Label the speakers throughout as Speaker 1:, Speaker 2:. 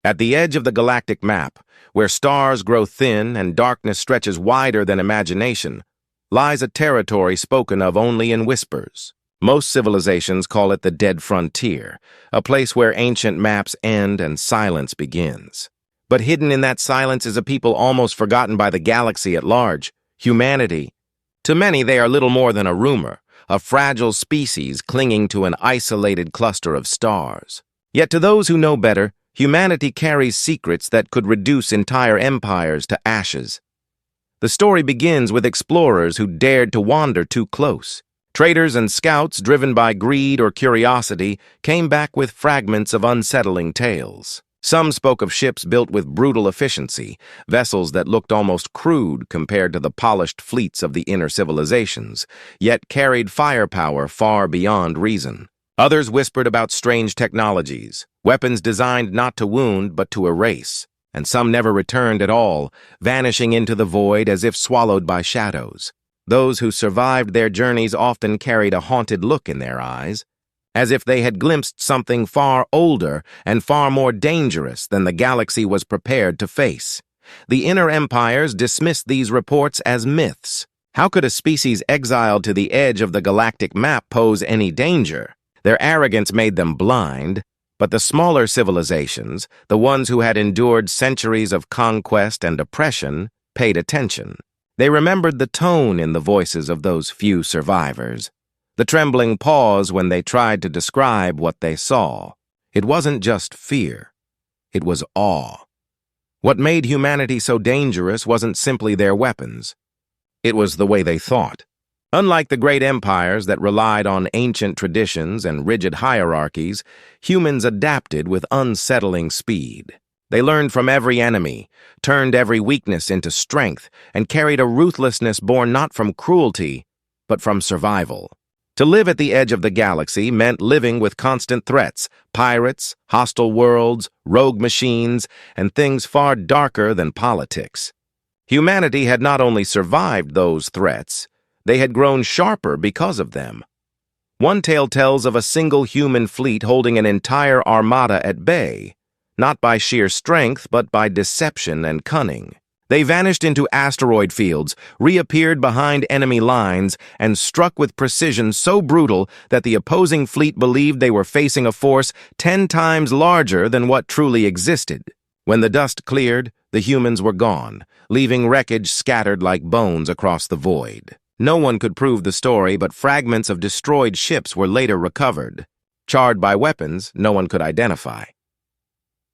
Speaker 1: At the edge of the galactic map, where stars grow thin and darkness stretches wider than imagination, lies a territory spoken of only in whispers. Most civilizations call it the dead frontier, a place where ancient maps end and silence begins. But hidden in that silence is a people almost forgotten by the galaxy at large, humanity. To many, they are little more than a rumor, a fragile species clinging to an isolated cluster of stars. Yet to those who know better, humanity carries secrets that could reduce entire empires to ashes. The story begins with explorers who dared to wander too close. Traders and scouts, driven by greed or curiosity, came back with fragments of unsettling tales. Some spoke of ships built with brutal efficiency, vessels that looked almost crude compared to the polished fleets of the inner civilizations, yet carried firepower far beyond reason. Others whispered about strange technologies, weapons designed not to wound but to erase, and some never returned at all, vanishing into the void as if swallowed by shadows. Those who survived their journeys often carried a haunted look in their eyes, as if they had glimpsed something far older and far more dangerous than the galaxy was prepared to face. The inner empires dismissed these reports as myths. How could a species exiled to the edge of the galactic map pose any danger? Their arrogance made them blind, but the smaller civilizations, the ones who had endured centuries of conquest and oppression, paid attention. They remembered the tone in the voices of those few survivors, the trembling pause when they tried to describe what they saw. It wasn't just fear, it was awe. What made humanity so dangerous wasn't simply their weapons. It was the way they thought. Unlike the great empires that relied on ancient traditions and rigid hierarchies, humans adapted with unsettling speed. They learned from every enemy, turned every weakness into strength, and carried a ruthlessness born not from cruelty, but from survival. To live at the edge of the galaxy meant living with constant threats, pirates, hostile worlds, rogue machines, and things far darker than politics. Humanity had not only survived those threats, they had grown sharper because of them. One tale tells of a single human fleet holding an entire armada at bay, not by sheer strength, but by deception and cunning. They vanished into asteroid fields, reappeared behind enemy lines, and struck with precision so brutal that the opposing fleet believed they were facing a force 10 times larger than what truly existed. When the dust cleared, the humans were gone, leaving wreckage scattered like bones across the void. No one could prove the story, but fragments of destroyed ships were later recovered, charred by weapons no one could identify.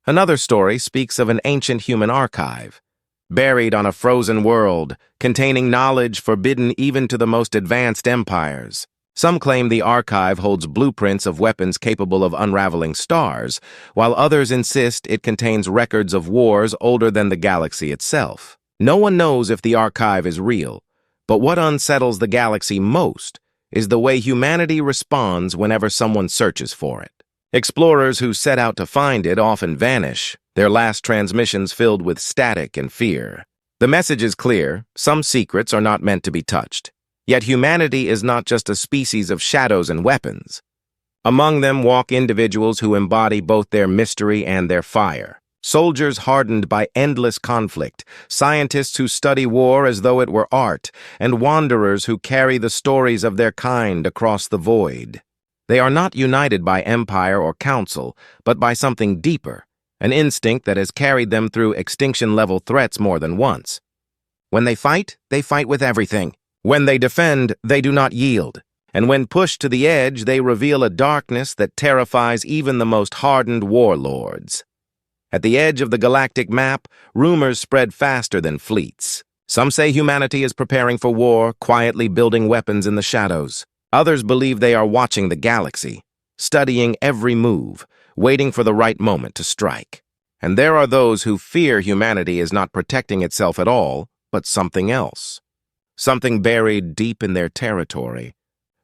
Speaker 1: Another story speaks of an ancient human archive, buried on a frozen world, containing knowledge forbidden even to the most advanced empires. Some claim the archive holds blueprints of weapons capable of unraveling stars, while others insist it contains records of wars older than the galaxy itself. No one knows if the archive is real, but what unsettles the galaxy most is the way humanity responds whenever someone searches for it. Explorers who set out to find it often vanish, their last transmissions filled with static and fear. The message is clear: some secrets are not meant to be touched. Yet humanity is not just a species of shadows and weapons. Among them walk individuals who embody both their mystery and their fire. Soldiers hardened by endless conflict, scientists who study war as though it were art, and wanderers who carry the stories of their kind across the void. They are not united by empire or council, but by something deeper, an instinct that has carried them through extinction-level threats more than once. When they fight with everything. When they defend, they do not yield. And when pushed to the edge, they reveal a darkness that terrifies even the most hardened warlords. At the edge of the galactic map, rumors spread faster than fleets. Some say humanity is preparing for war, quietly building weapons in the shadows. Others believe they are watching the galaxy, studying every move, waiting for the right moment to strike. And there are those who fear humanity is not protecting itself at all, but something else. Something buried deep in their territory.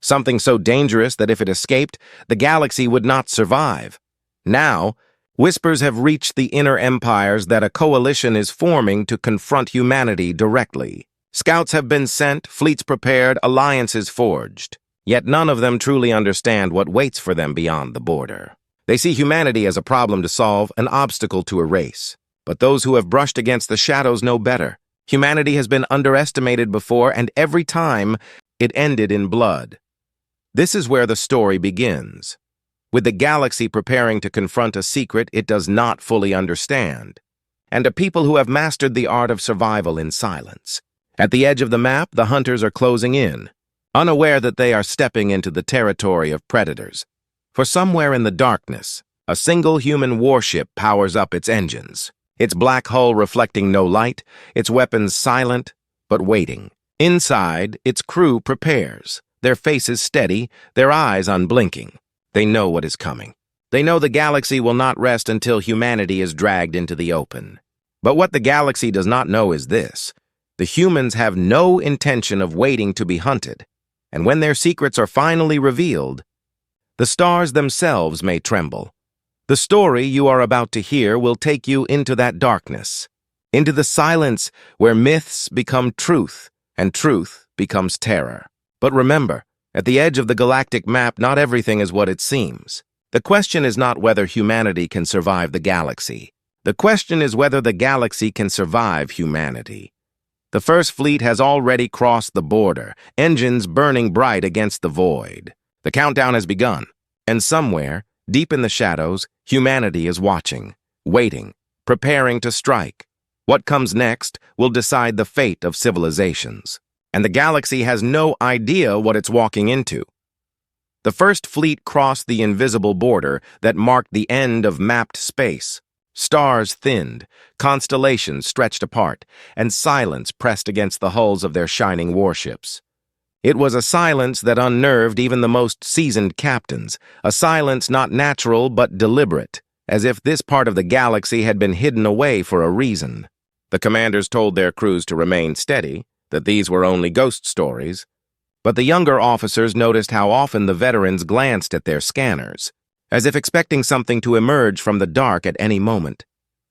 Speaker 1: Something so dangerous that if it escaped, the galaxy would not survive. Now, whispers have reached the inner empires that a coalition is forming to confront humanity directly. Scouts have been sent, fleets prepared, alliances forged. Yet none of them truly understand what waits for them beyond the border. They see humanity as a problem to solve, an obstacle to erase. But those who have brushed against the shadows know better. Humanity has been underestimated before, and every time, it ended in blood. This is where the story begins, with the galaxy preparing to confront a secret it does not fully understand, and a people who have mastered the art of survival in silence. At the edge of the map, the hunters are closing in, unaware that they are stepping into the territory of predators. For somewhere in the darkness, a single human warship powers up its engines, its black hull reflecting no light, its weapons silent, but waiting. Inside, its crew prepares, their faces steady, their eyes unblinking. They know what is coming. They know the galaxy will not rest until humanity is dragged into the open. But what the galaxy does not know is this: the humans have no intention of waiting to be hunted, and when their secrets are finally revealed, the stars themselves may tremble. The story you are about to hear will take you into that darkness, into the silence where myths become truth and truth becomes terror. But remember, at the edge of the galactic map, not everything is what it seems. The question is not whether humanity can survive the galaxy. The question is whether the galaxy can survive humanity. The First Fleet has already crossed the border, engines burning bright against the void. The countdown has begun, and somewhere, deep in the shadows, humanity is watching, waiting, preparing to strike. What comes next will decide the fate of civilizations, and the galaxy has no idea what it's walking into. The First Fleet crossed the invisible border that marked the end of mapped space. Stars thinned, constellations stretched apart, and silence pressed against the hulls of their shining warships. It was a silence that unnerved even the most seasoned captains, a silence not natural but deliberate, as if this part of the galaxy had been hidden away for a reason. The commanders told their crews to remain steady, that these were only ghost stories, but the younger officers noticed how often the veterans glanced at their scanners, as if expecting something to emerge from the dark at any moment.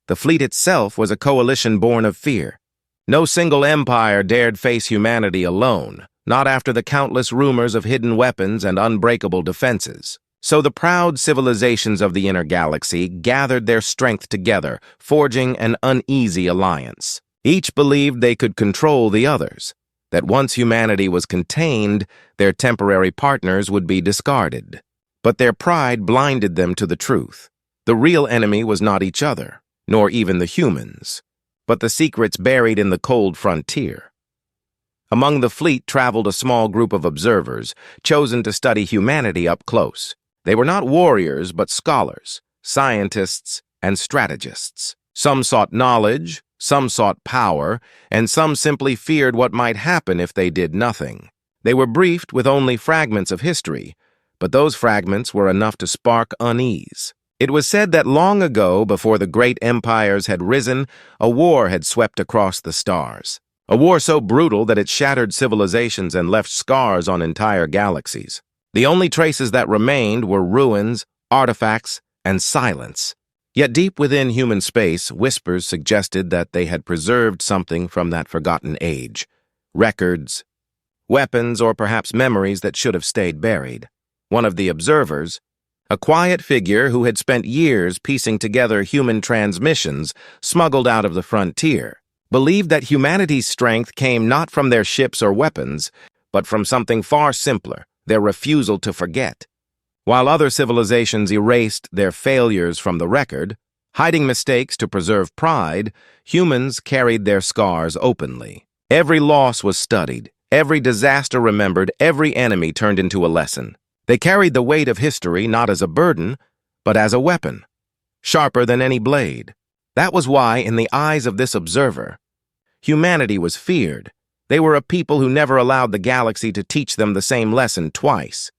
Speaker 1: The fleet itself was a coalition born of fear. No single empire dared face humanity alone, not after the countless rumors of hidden weapons and unbreakable defenses. So the proud civilizations of the inner galaxy gathered their strength together, forging an uneasy alliance. Each believed they could control the others, that once humanity was contained, their temporary partners would be discarded. But their pride blinded them to the truth. The real enemy was not each other, nor even the humans, but the secrets buried in the cold frontier. Among the fleet traveled a small group of observers, chosen to study humanity up close. They were not warriors, but scholars, scientists, and strategists. Some sought knowledge, some sought power, and some simply feared what might happen if they did nothing. They were briefed with only fragments of history, but those fragments were enough to spark unease. It was said that long ago, before the great empires had risen, a war had swept across the stars. A war so brutal that it shattered civilizations and left scars on entire galaxies. The only traces that remained were ruins, artifacts, and silence. Yet deep within human space, whispers suggested that they had preserved something from that forgotten age. Records, weapons, or perhaps memories that should have stayed buried. One of the observers, a quiet figure who had spent years piecing together human transmissions smuggled out of the frontier, believed that humanity's strength came not from their ships or weapons, but from something far simpler, their refusal to forget. While other civilizations erased their failures from the record, hiding mistakes to preserve pride, humans carried their scars openly. Every loss was studied, every disaster remembered, every enemy turned into a lesson. They carried the weight of history not as a burden, but as a weapon, sharper than any blade. That was why, in the eyes of this observer, humanity was feared. They were a people who never allowed the galaxy to teach them the same lesson twice.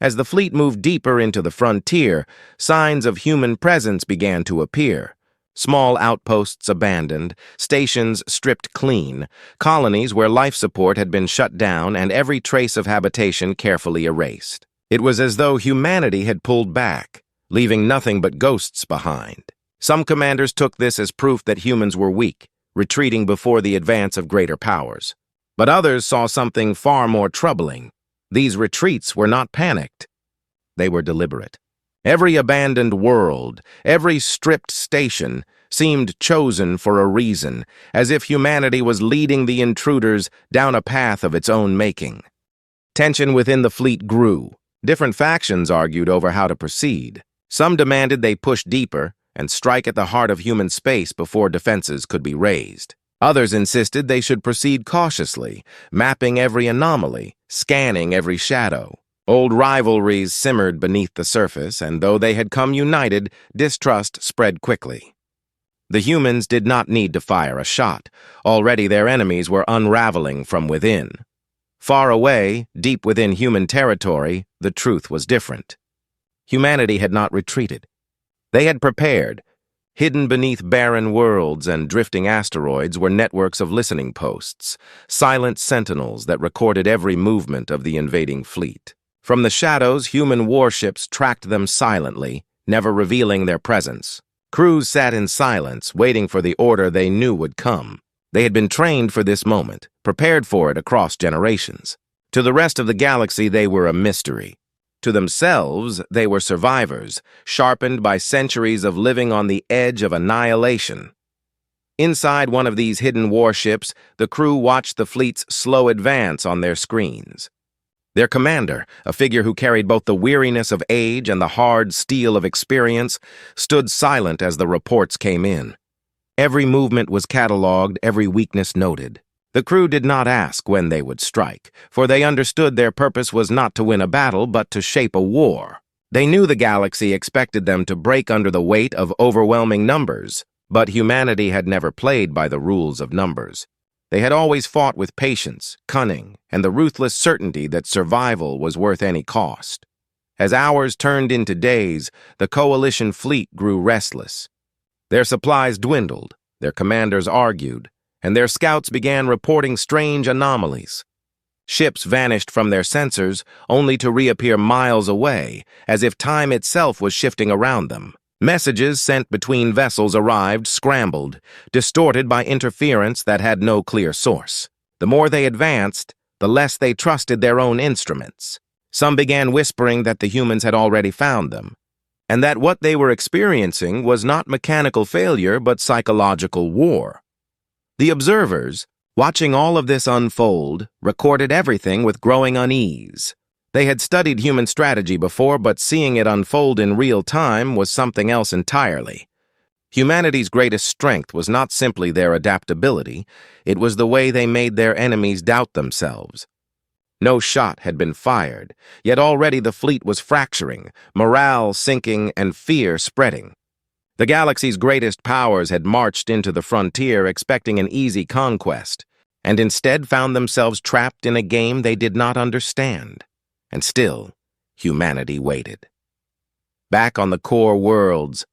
Speaker 1: As the fleet moved deeper into the frontier, signs of human presence began to appear. Small outposts abandoned, stations stripped clean, colonies where life support had been shut down, and every trace of habitation carefully erased. It was as though humanity had pulled back, leaving nothing but ghosts behind. Some commanders took this as proof that humans were weak, retreating before the advance of greater powers. But others saw something far more troubling. These retreats were not panicked. They were deliberate. Every abandoned world, every stripped station, seemed chosen for a reason, as if humanity was leading the intruders down a path of its own making. Tension within the fleet grew. Different factions argued over how to proceed. Some demanded they push deeper and strike at the heart of human space before defenses could be raised. Others insisted they should proceed cautiously, mapping every anomaly, scanning every shadow. Old rivalries simmered beneath the surface, and though they had come united, distrust spread quickly. The humans did not need to fire a shot. Already their enemies were unraveling from within. Far away, deep within human territory, the truth was different. Humanity had not retreated. They had prepared. Hidden beneath barren worlds and drifting asteroids were networks of listening posts, silent sentinels that recorded every movement of the invading fleet. From the shadows, human warships tracked them silently, never revealing their presence. Crews sat in silence, waiting for the order they knew would come. They had been trained for this moment, prepared for it across generations. To the rest of the galaxy, they were a mystery. To themselves, they were survivors, sharpened by centuries of living on the edge of annihilation. Inside one of these hidden warships, the crew watched the fleet's slow advance on their screens. Their commander, a figure who carried both the weariness of age and the hard steel of experience, stood silent as the reports came in. Every movement was catalogued, every weakness noted. The crew did not ask when they would strike, for they understood their purpose was not to win a battle, but to shape a war. They knew the galaxy expected them to break under the weight of overwhelming numbers, but humanity had never played by the rules of numbers. They had always fought with patience, cunning, and the ruthless certainty that survival was worth any cost. As hours turned into days, the coalition fleet grew restless. Their supplies dwindled, their commanders argued, and their scouts began reporting strange anomalies. Ships vanished from their sensors, only to reappear miles away, as if time itself was shifting around them. Messages sent between vessels arrived scrambled, distorted by interference that had no clear source. The more they advanced, the less they trusted their own instruments. Some began whispering that the humans had already found them, and that what they were experiencing was not mechanical failure but psychological war. The observers, watching all of this unfold, recorded everything with growing unease. They had studied human strategy before, but seeing it unfold in real time was something else entirely. Humanity's greatest strength was not simply their adaptability, it was the way they made their enemies doubt themselves. No shot had been fired, yet already the fleet was fracturing, morale sinking, and fear spreading. The galaxy's greatest powers had marched into the frontier expecting an easy conquest, and instead found themselves trapped in a game they did not understand. And still, humanity waited. Back on the core worlds,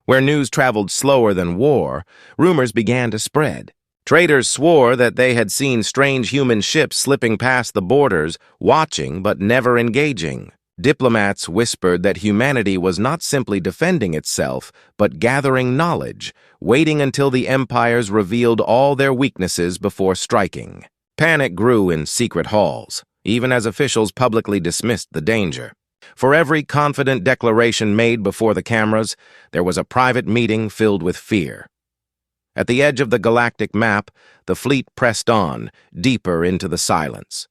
Speaker 1: where news traveled slower than war, rumors began to spread. Traders swore that they had seen strange human ships slipping past the borders, watching but never engaging. Diplomats whispered that humanity was not simply defending itself, but gathering knowledge, waiting until the empires revealed all their weaknesses before striking. Panic grew in secret halls, even as officials publicly dismissed the danger. For every confident declaration made before the cameras, there was a private meeting filled with fear. At the edge of the galactic map, the fleet pressed on, deeper into the silence.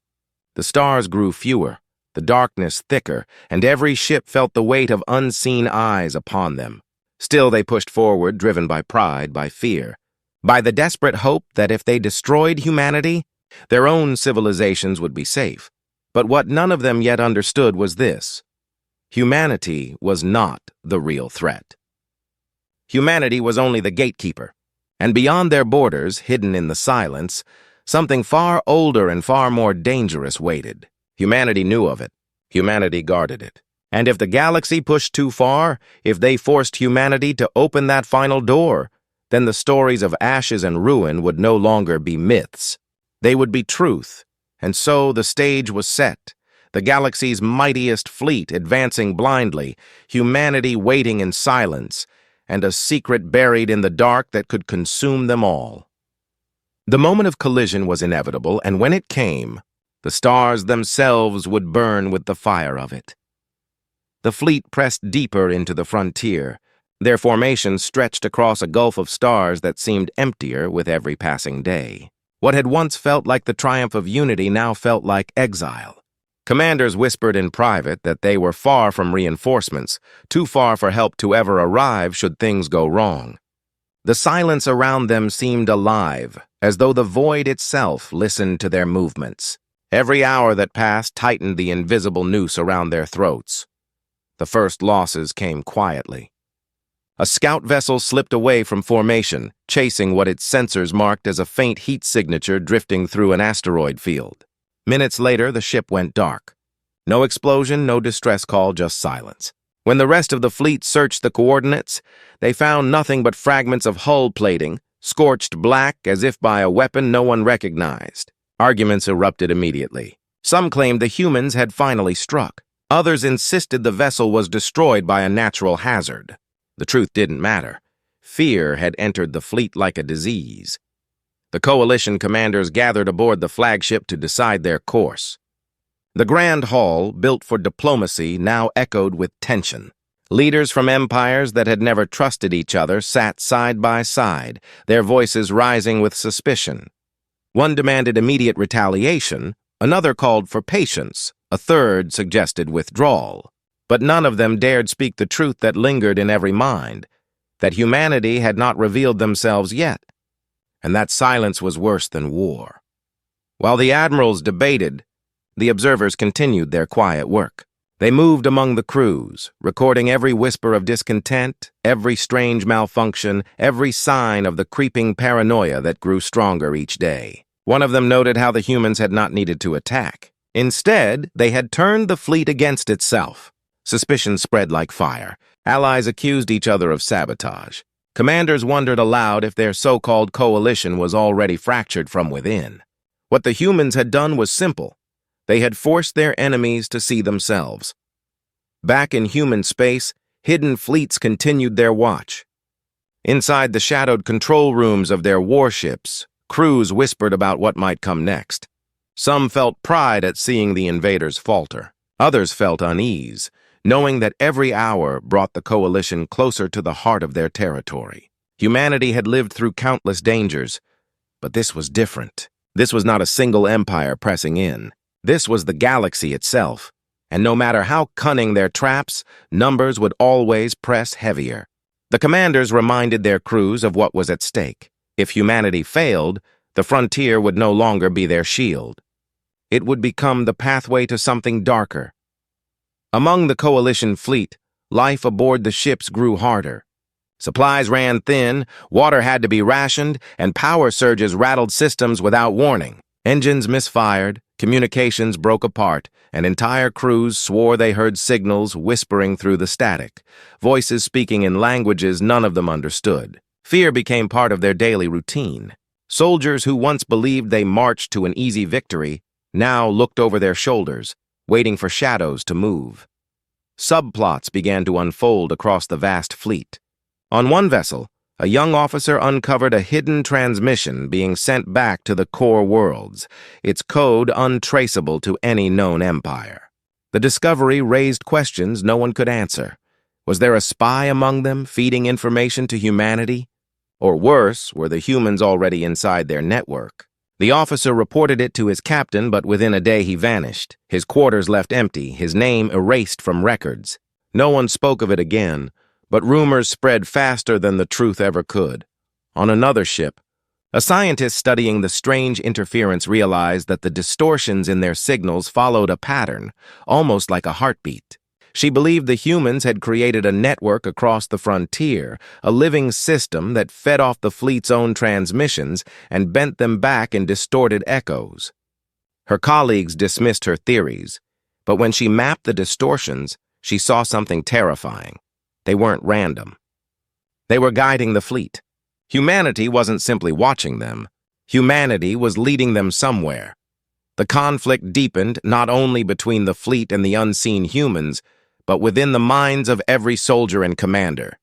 Speaker 1: The stars grew fewer, the darkness thicker, and every ship felt the weight of unseen eyes upon them. Still they pushed forward, driven by pride, by fear, by the desperate hope that if they destroyed humanity, their own civilizations would be safe. But what none of them yet understood was this: humanity was not the real threat. Humanity was only the gatekeeper, and beyond their borders, hidden in the silence, something far older and far more dangerous waited. Humanity knew of it. Humanity guarded it. And if the galaxy pushed too far, if they forced humanity to open that final door, then the stories of ashes and ruin would no longer be myths. They would be truth. And so the stage was set. The galaxy's mightiest fleet advancing blindly, humanity waiting in silence, and a secret buried in the dark that could consume them all. The moment of collision was inevitable, and when it came, the stars themselves would burn with the fire of it. The fleet pressed deeper into the frontier. Their formation stretched across a gulf of stars that seemed emptier with every passing day. What had once felt like the triumph of unity now felt like exile. Commanders whispered in private that they were far from reinforcements, too far for help to ever arrive should things go wrong. The silence around them seemed alive, as though the void itself listened to their movements. Every hour that passed tightened the invisible noose around their throats. The first losses came quietly. A scout vessel slipped away from formation, chasing what its sensors marked as a faint heat signature drifting through an asteroid field. Minutes later, the ship went dark. No explosion, no distress call, just silence. When the rest of the fleet searched the coordinates, they found nothing but fragments of hull plating, scorched black as if by a weapon no one recognized. Arguments erupted immediately. Some claimed the humans had finally struck. Others insisted the vessel was destroyed by a natural hazard. The truth didn't matter. Fear had entered the fleet like a disease. The coalition commanders gathered aboard the flagship to decide their course. The Grand Hall, built for diplomacy, now echoed with tension. Leaders from empires that had never trusted each other sat side by side, their voices rising with suspicion. One demanded immediate retaliation, another called for patience, a third suggested withdrawal. But none of them dared speak the truth that lingered in every mind, that humanity had not revealed themselves yet, and that silence was worse than war. While the admirals debated, the observers continued their quiet work. They moved among the crews, recording every whisper of discontent, every strange malfunction, every sign of the creeping paranoia that grew stronger each day. One of them noted how the humans had not needed to attack. Instead, they had turned the fleet against itself. Suspicion spread like fire. Allies accused each other of sabotage. Commanders wondered aloud if their so-called coalition was already fractured from within. What the humans had done was simple. They had forced their enemies to see themselves. Back in human space, hidden fleets continued their watch. Inside the shadowed control rooms of their warships, crews whispered about what might come next. Some felt pride at seeing the invaders falter. Others felt unease, knowing that every hour brought the coalition closer to the heart of their territory. Humanity had lived through countless dangers, but this was different. This was not a single empire pressing in. This was the galaxy itself, and no matter how cunning their traps, numbers would always press heavier. The commanders reminded their crews of what was at stake. If humanity failed, the frontier would no longer be their shield. It would become the pathway to something darker. Among the coalition fleet, life aboard the ships grew harder. Supplies ran thin, water had to be rationed, and power surges rattled systems without warning. Engines misfired, communications broke apart, and entire crews swore they heard signals whispering through the static, voices speaking in languages none of them understood. Fear became part of their daily routine. Soldiers who once believed they marched to an easy victory now looked over their shoulders, waiting for shadows to move. Subplots began to unfold across the vast fleet. On one vessel, a young officer uncovered a hidden transmission being sent back to the core worlds, its code untraceable to any known empire. The discovery raised questions no one could answer. Was there a spy among them feeding information to humanity? Or worse, were the humans already inside their network? The officer reported it to his captain, but within a day he vanished, his quarters left empty, his name erased from records. No one spoke of it again, but rumors spread faster than the truth ever could. On another ship, a scientist studying the strange interference realized that the distortions in their signals followed a pattern, almost like a heartbeat. She believed the humans had created a network across the frontier, a living system that fed off the fleet's own transmissions and bent them back in distorted echoes. Her colleagues dismissed her theories, but when she mapped the distortions, she saw something terrifying. They weren't random. They were guiding the fleet. Humanity wasn't simply watching them. Humanity was leading them somewhere. The conflict deepened not only between the fleet and the unseen humans, but within the minds of every soldier and commander.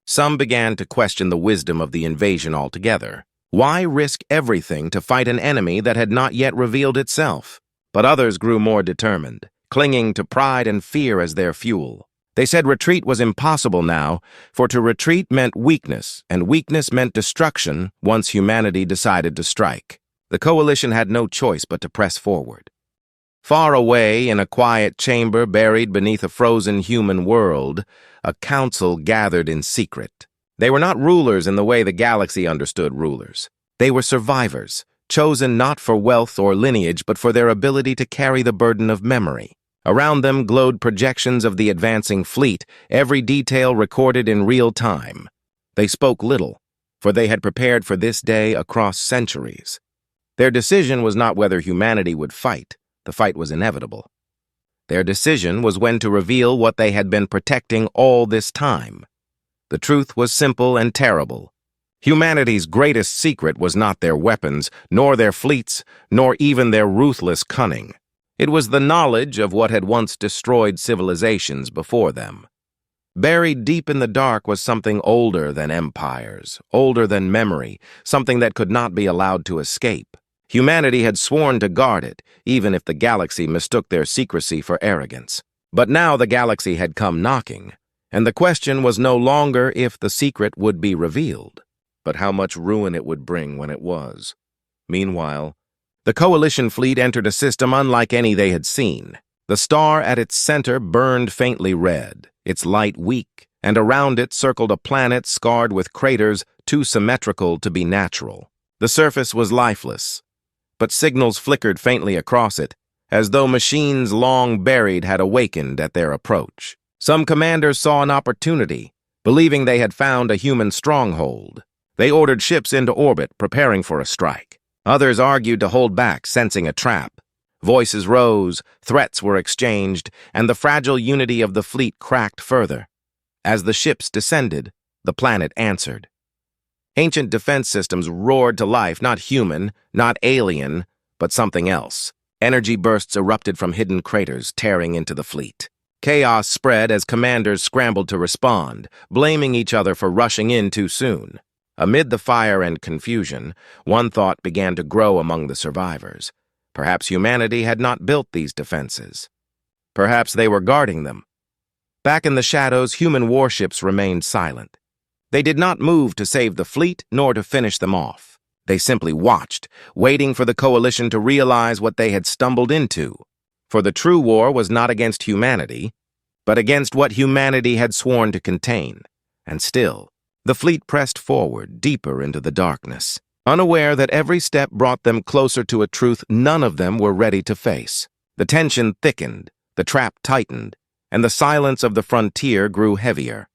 Speaker 1: Some began to question the wisdom of the invasion altogether. Why risk everything to fight an enemy that had not yet revealed itself? But others grew more determined, clinging to pride and fear as their fuel. They said retreat was impossible now, for to retreat meant weakness, and weakness meant destruction once humanity decided to strike. The coalition had no choice but to press forward. Far away, in a quiet chamber buried beneath a frozen human world, a council gathered in secret. They were not rulers in the way the galaxy understood rulers. They were survivors, chosen not for wealth or lineage, but for their ability to carry the burden of memory. Around them glowed projections of the advancing fleet, every detail recorded in real time. They spoke little, for they had prepared for this day across centuries. Their decision was not whether humanity would fight. The fight was inevitable. Their decision was when to reveal what they had been protecting all this time. The truth was simple and terrible. Humanity's greatest secret was not their weapons, nor their fleets, nor even their ruthless cunning. It was the knowledge of what had once destroyed civilizations before them. Buried deep in the dark was something older than empires, older than memory, something that could not be allowed to escape. Humanity had sworn to guard it, even if the galaxy mistook their secrecy for arrogance. But now the galaxy had come knocking, and the question was no longer if the secret would be revealed, but how much ruin it would bring when it was. Meanwhile, the coalition fleet entered a system unlike any they had seen. The star at its center burned faintly red, its light weak, and around it circled a planet scarred with craters too symmetrical to be natural. The surface was lifeless, but signals flickered faintly across it, as though machines long buried had awakened at their approach. Some commanders saw an opportunity, believing they had found a human stronghold. They ordered ships into orbit, preparing for a strike. Others argued to hold back, sensing a trap. Voices rose, threats were exchanged, and the fragile unity of the fleet cracked further. As the ships descended, the planet answered. Ancient defense systems roared to life, not human, not alien, but something else. Energy bursts erupted from hidden craters, tearing into the fleet. Chaos spread as commanders scrambled to respond, blaming each other for rushing in too soon. Amid the fire and confusion, one thought began to grow among the survivors. Perhaps humanity had not built these defenses. Perhaps they were guarding them. Back in the shadows, human warships remained silent. They did not move to save the fleet nor to finish them off. They simply watched, waiting for the coalition to realize what they had stumbled into. For the true war was not against humanity, but against what humanity had sworn to contain. And still, the fleet pressed forward, deeper into the darkness, unaware that every step brought them closer to a truth none of them were ready to face. The tension thickened, the trap tightened, and the silence of the frontier grew heavier.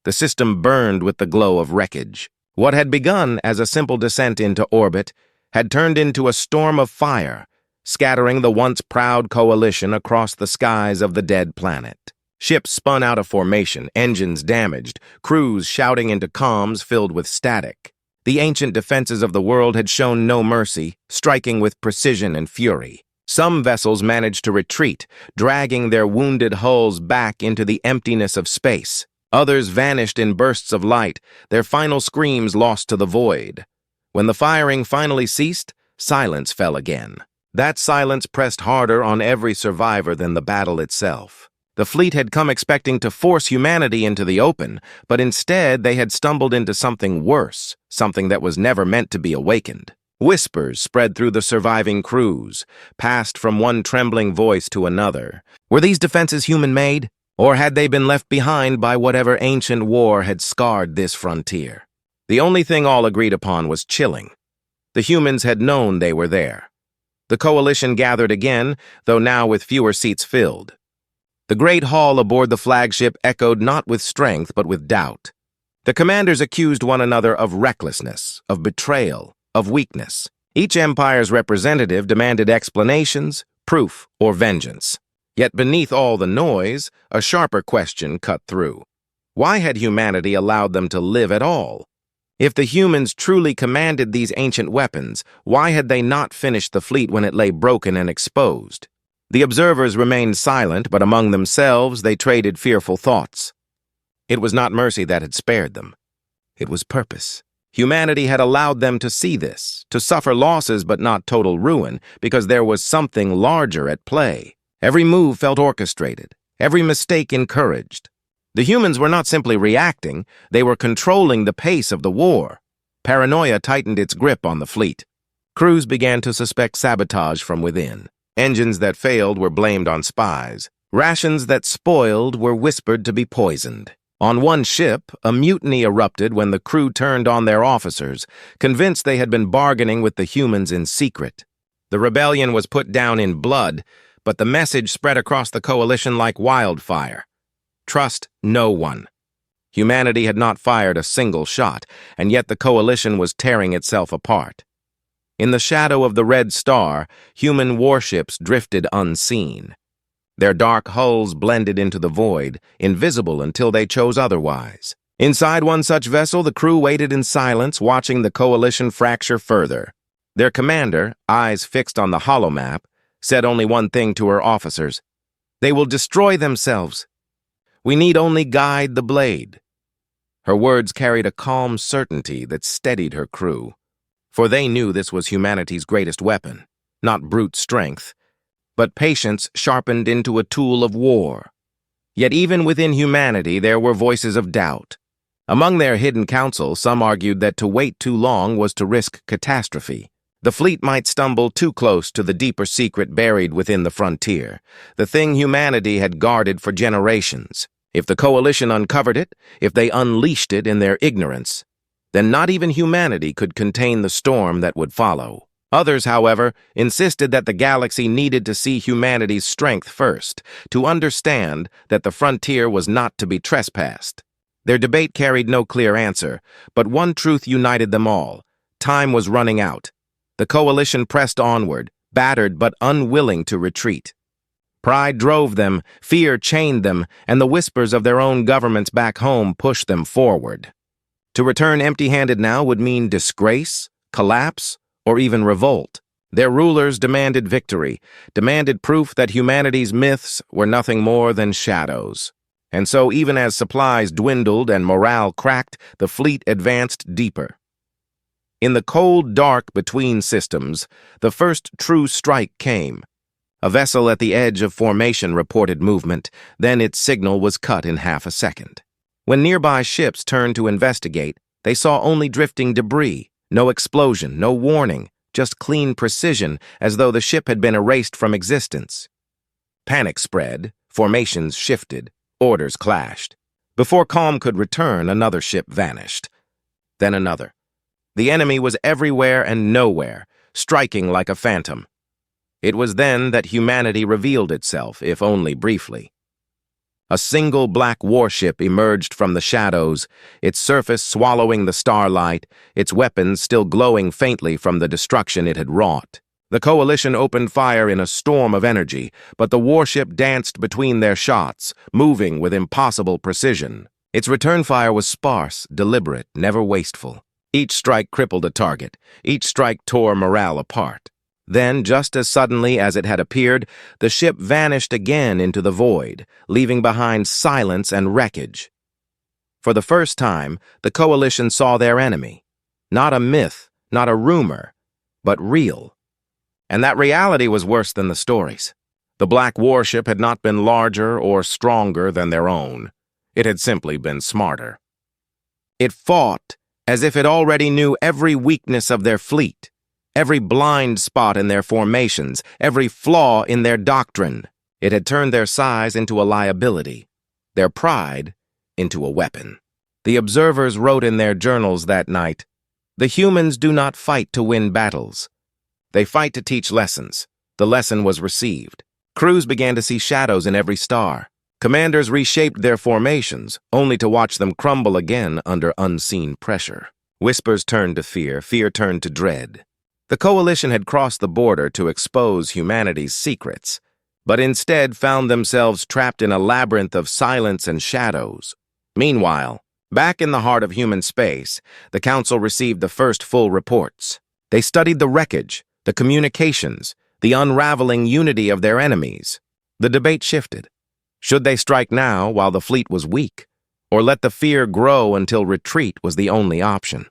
Speaker 1: The system burned with the glow of wreckage. What had begun as a simple descent into orbit had turned into a storm of fire, scattering the once proud coalition across the skies of the dead planet. Ships spun out of formation, engines damaged, crews shouting into comms filled with static. The ancient defenses of the world had shown no mercy, striking with precision and fury. Some vessels managed to retreat, dragging their wounded hulls back into the emptiness of space. Others vanished in bursts of light, their final screams lost to the void. When the firing finally ceased, silence fell again. That silence pressed harder on every survivor than the battle itself. The fleet had come expecting to force humanity into the open, but instead they had stumbled into something worse, something that was never meant to be awakened. Whispers spread through the surviving crews, passed from one trembling voice to another. Were these defenses human-made? Or had they been left behind by whatever ancient war had scarred this frontier? The only thing all agreed upon was chilling. The humans had known they were there. The coalition gathered again, though now with fewer seats filled. The great hall aboard the flagship echoed not with strength but with doubt. The commanders accused one another of recklessness, of betrayal, of weakness. Each empire's representative demanded explanations, proof, or vengeance. Yet beneath all the noise, a sharper question cut through. Why had humanity allowed them to live at all? If the humans truly commanded these ancient weapons, why had they not finished the fleet when it lay broken and exposed? The observers remained silent, but among themselves they traded fearful thoughts. It was not mercy that had spared them. It was purpose. Humanity had allowed them to see this, to suffer losses but not total ruin, because there was something larger at play. Every move felt orchestrated, every mistake encouraged. The humans were not simply reacting, they were controlling the pace of the war. Paranoia tightened its grip on the fleet. Crews began to suspect sabotage from within. Engines that failed were blamed on spies. Rations that spoiled were whispered to be poisoned. On one ship, a mutiny erupted when the crew turned on their officers, convinced they had been bargaining with the humans in secret. The rebellion was put down in blood, but the message spread across the coalition like wildfire. Trust no one. Humanity had not fired a single shot, and yet the coalition was tearing itself apart. In the shadow of the Red Star, human warships drifted unseen. Their dark hulls blended into the void, invisible until they chose otherwise. Inside one such vessel, the crew waited in silence, watching the coalition fracture further. Their commander, eyes fixed on the holomap, said only one thing to her officers: "They will destroy themselves. We need only guide the blade." Her words carried a calm certainty that steadied her crew, for they knew this was humanity's greatest weapon, not brute strength, but patience sharpened into a tool of war. Yet even within humanity there were voices of doubt. Among their hidden counsel, some argued that to wait too long was to risk catastrophe. The fleet might stumble too close to the deeper secret buried within the frontier, the thing humanity had guarded for generations. If the coalition uncovered it, if they unleashed it in their ignorance, then not even humanity could contain the storm that would follow. Others, however, insisted that the galaxy needed to see humanity's strength first, to understand that the frontier was not to be trespassed. Their debate carried no clear answer, but one truth united them all: time was running out. The coalition pressed onward, battered but unwilling to retreat. Pride drove them, fear chained them, and the whispers of their own governments back home pushed them forward. To return empty-handed now would mean disgrace, collapse, or even revolt. Their rulers demanded victory, demanded proof that humanity's myths were nothing more than shadows. And so even as supplies dwindled and morale cracked, the fleet advanced deeper. In the cold dark between systems, the first true strike came. A vessel at the edge of formation reported movement, then its signal was cut in half a second. When nearby ships turned to investigate, they saw only drifting debris, no explosion, no warning, just clean precision, as though the ship had been erased from existence. Panic spread, formations shifted, orders clashed. Before calm could return, another ship vanished. Then another. The enemy was everywhere and nowhere, striking like a phantom. It was then that humanity revealed itself, if only briefly. A single black warship emerged from the shadows, its surface swallowing the starlight, its weapons still glowing faintly from the destruction it had wrought. The coalition opened fire in a storm of energy, but the warship danced between their shots, moving with impossible precision. Its return fire was sparse, deliberate, never wasteful. Each strike crippled a target. Each strike tore morale apart. Then, just as suddenly as it had appeared, the ship vanished again into the void, leaving behind silence and wreckage. For the first time, the coalition saw their enemy. Not a myth, not a rumor, but real. And that reality was worse than the stories. The black warship had not been larger or stronger than their own. It had simply been smarter. It fought as if it already knew every weakness of their fleet, every blind spot in their formations, every flaw in their doctrine. It had turned their size into a liability, their pride into a weapon. The observers wrote in their journals that night, "The humans do not fight to win battles. They fight to teach lessons." The lesson was received. Crews began to see shadows in every star. Commanders reshaped their formations, only to watch them crumble again under unseen pressure. Whispers turned to fear, fear turned to dread. The coalition had crossed the border to expose humanity's secrets, but instead found themselves trapped in a labyrinth of silence and shadows. Meanwhile, back in the heart of human space, the Council received the first full reports. They studied the wreckage, the communications, the unraveling unity of their enemies. The debate shifted. Should they strike now while the fleet was weak, or let the fear grow until retreat was the only option?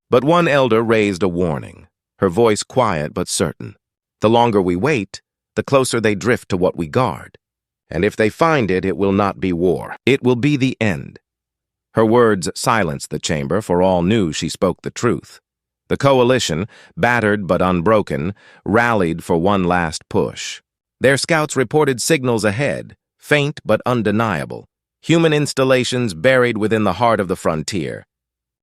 Speaker 1: But one elder raised a warning, her voice quiet but certain. The longer we wait, the closer they drift to what we guard. And if they find it, it will not be war. It will be the end. Her words silenced the chamber, for all knew she spoke the truth. The coalition, battered but unbroken, rallied for one last push. Their scouts reported signals ahead, faint but undeniable. Human installations buried within the heart of the frontier.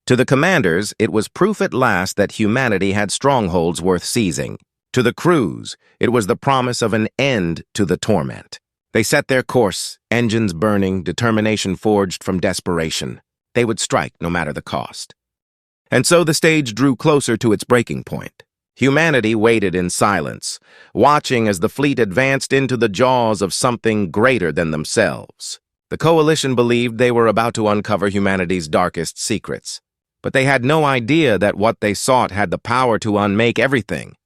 Speaker 1: To the commanders, it was proof at last that humanity had strongholds worth seizing. To the crews, it was the promise of an end to the torment. They set their course, engines burning, determination forged from desperation. They would strike no matter the cost. And so the stage drew closer to its breaking point. Humanity waited in silence, watching as the fleet advanced into the jaws of something greater than themselves. The coalition believed they were about to uncover humanity's darkest secrets, but they had no idea that what they sought had the power to unmake everything.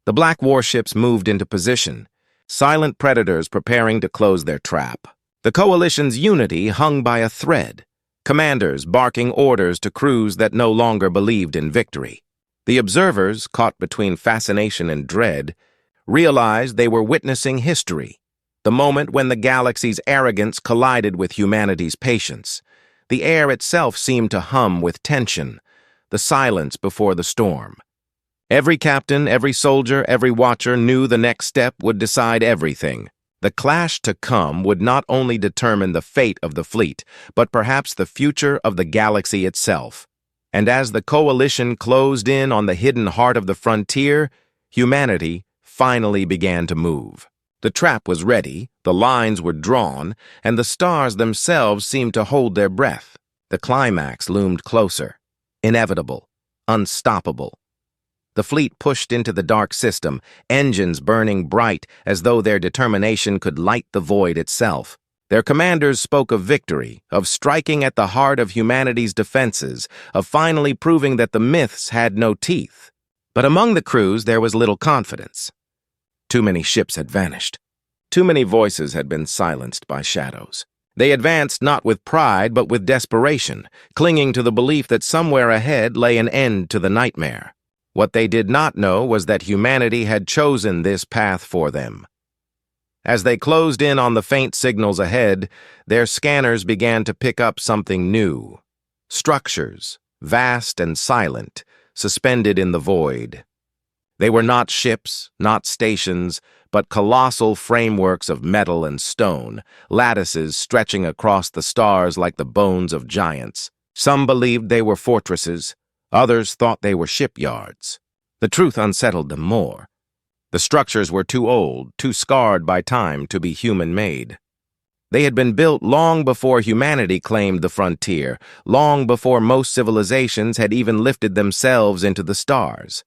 Speaker 1: The black warships moved into position, silent predators preparing to close their trap. The coalition's unity hung by a thread, commanders barking orders to crews that no longer believed in victory. The observers, caught between fascination and dread, realized they were witnessing history, the moment when the galaxy's arrogance collided with humanity's patience. The air itself seemed to hum with tension, the silence before the storm. Every captain, every soldier, every watcher knew the next step would decide everything. The clash to come would not only determine the fate of the fleet, but perhaps the future of the galaxy itself. And as the coalition closed in on the hidden heart of the frontier, humanity finally began to move. The trap was ready, the lines were drawn, and the stars themselves seemed to hold their breath. The climax loomed closer, inevitable, unstoppable. The fleet pushed into the dark system, engines burning bright as though their determination could light the void itself. Their commanders spoke of victory, of striking at the heart of humanity's defenses, of finally proving that the myths had no teeth. But among the crews there was little confidence. Too many ships had vanished. Too many voices had been silenced by shadows. They advanced not with pride but with desperation, clinging to the belief that somewhere ahead lay an end to the nightmare. What they did not know was that humanity had chosen this path for them. As they closed in on the faint signals ahead, their scanners began to pick up something new. Structures, vast and silent, suspended in the void. They were not ships, not stations, but colossal frameworks of metal and stone, lattices stretching across the stars like the bones of giants. Some believed they were fortresses, others thought they were shipyards. The truth unsettled them more. The structures were too old, too scarred by time to be human-made. They had been built long before humanity claimed the frontier, long before most civilizations had even lifted themselves into the stars.